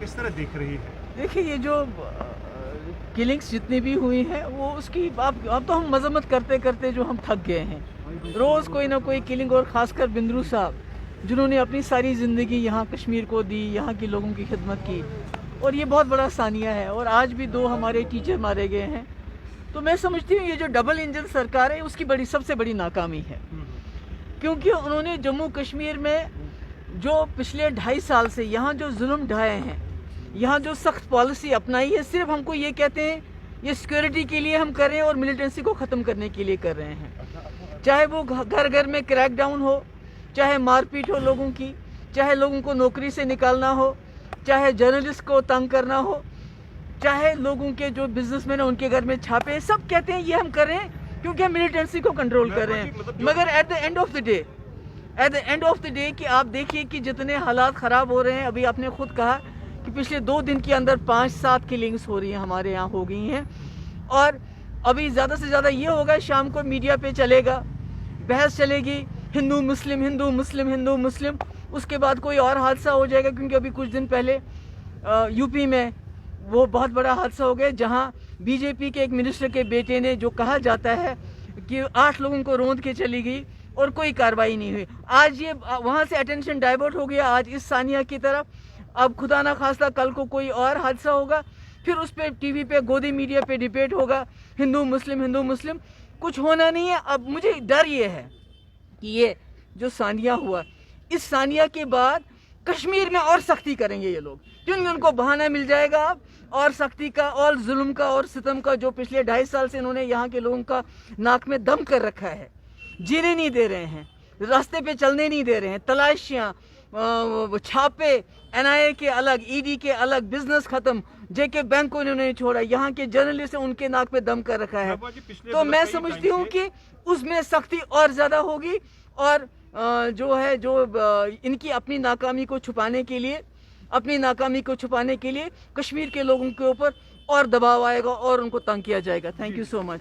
किस तरह देख रही है? देखिए ये जो किलिंग्स जितनी भी हुई हैं वो उसकी अब तो हम मजम्मत करते करते जो हम थक गए हैं। रोज़ कोई ना कोई किलिंग, और ख़ासकर बिंद्रू साहब जिन्होंने अपनी सारी ज़िंदगी यहाँ कश्मीर को दी, यहाँ के लोगों की खिदमत की, और ये बहुत बड़ा सानिया है। और आज भी 2 हमारे टीचर मारे गए हैं। तो मैं समझती हूँ ये जो डबल इंजन सरकार है उसकी सबसे बड़ी नाकामी है, क्योंकि उन्होंने जम्मू कश्मीर में जो पिछले 2.5 साल से यहाँ जो जुल्म ढाए हैं, यहाँ जो सख्त पॉलिसी अपनाई है, सिर्फ हमको ये कहते हैं ये सिक्योरिटी के लिए हम कर रहे हैं और मिलिटेंसी को ख़त्म करने के लिए कर रहे हैं। चाहे वो घर घर में क्रैक डाउन हो, चाहे मारपीट हो लोगों की, चाहे लोगों को नौकरी से निकालना हो, चाहे जर्नलिस्ट को तंग करना हो, चाहे लोगों के जो बिजनेसमैन हैं उनके घर में छापे, सब कहते हैं ये हम कर रहे हैं क्योंकि हम मिलिटेंसी को कंट्रोल कर रहे हैं। मगर at the end of the day कि आप देखिए कि जितने हालात ख़राब हो रहे हैं। अभी आपने खुद कहा कि पिछले 2 दिन के अंदर 5-7 किलिंग्स हो रही हैं, हमारे यहाँ हो गई हैं। और अभी ज़्यादा से ज़्यादा ये होगा, शाम को मीडिया पे चलेगा, बहस चलेगी, हिंदू मुस्लिम हिंदू मुस्लिम हिंदू मुस्लिम। उसके बाद कोई और हादसा हो जाएगा, क्योंकि अभी कुछ दिन पहले यूपी में वो बहुत बड़ा हादसा हो गया जहाँ बीजेपी के एक मिनिस्टर के बेटे ने, जो कहा जाता है कि 8 लोगों को रौंद के चली गई और कोई कार्रवाई नहीं हुई। आज ये वहाँ से अटेंशन डाइवर्ट हो गया, आज इस सानिया की तरफ। अब खुदा ना खास्ता कल को कोई और हादसा होगा, फिर उस पर टीवी पे गोदी मीडिया पे डिबेट होगा, हिंदू मुस्लिम। कुछ होना नहीं है। अब मुझे डर ये है कि ये जो सानिया हुआ, इस सानिया के बाद कश्मीर में और सख्ती करेंगे ये लोग, क्योंकि उनको बहाना मिल जाएगा अब और सख्ती का और जुल्म का और सितम का, जो पिछले 2.5 साल से इन्होंने यहाँ के लोगों का नाक में दम कर रखा है। जीने नहीं दे रहे हैं, रास्ते पे चलने नहीं दे रहे हैं, तलाशियाँ, छापे, NIA के अलग, ED के अलग, बिजनेस खत्म, JK बैंक को इन्होंने छोड़ा, यहाँ के जर्नलिस्ट उनके नाक पे दम कर रखा है। तो मैं समझती हूँ कि उसमें सख्ती और ज़्यादा होगी, और जो इनकी अपनी नाकामी को छुपाने के लिए कश्मीर के लोगों के ऊपर और दबाव आएगा और उनको तंग किया जाएगा। Thank you so much.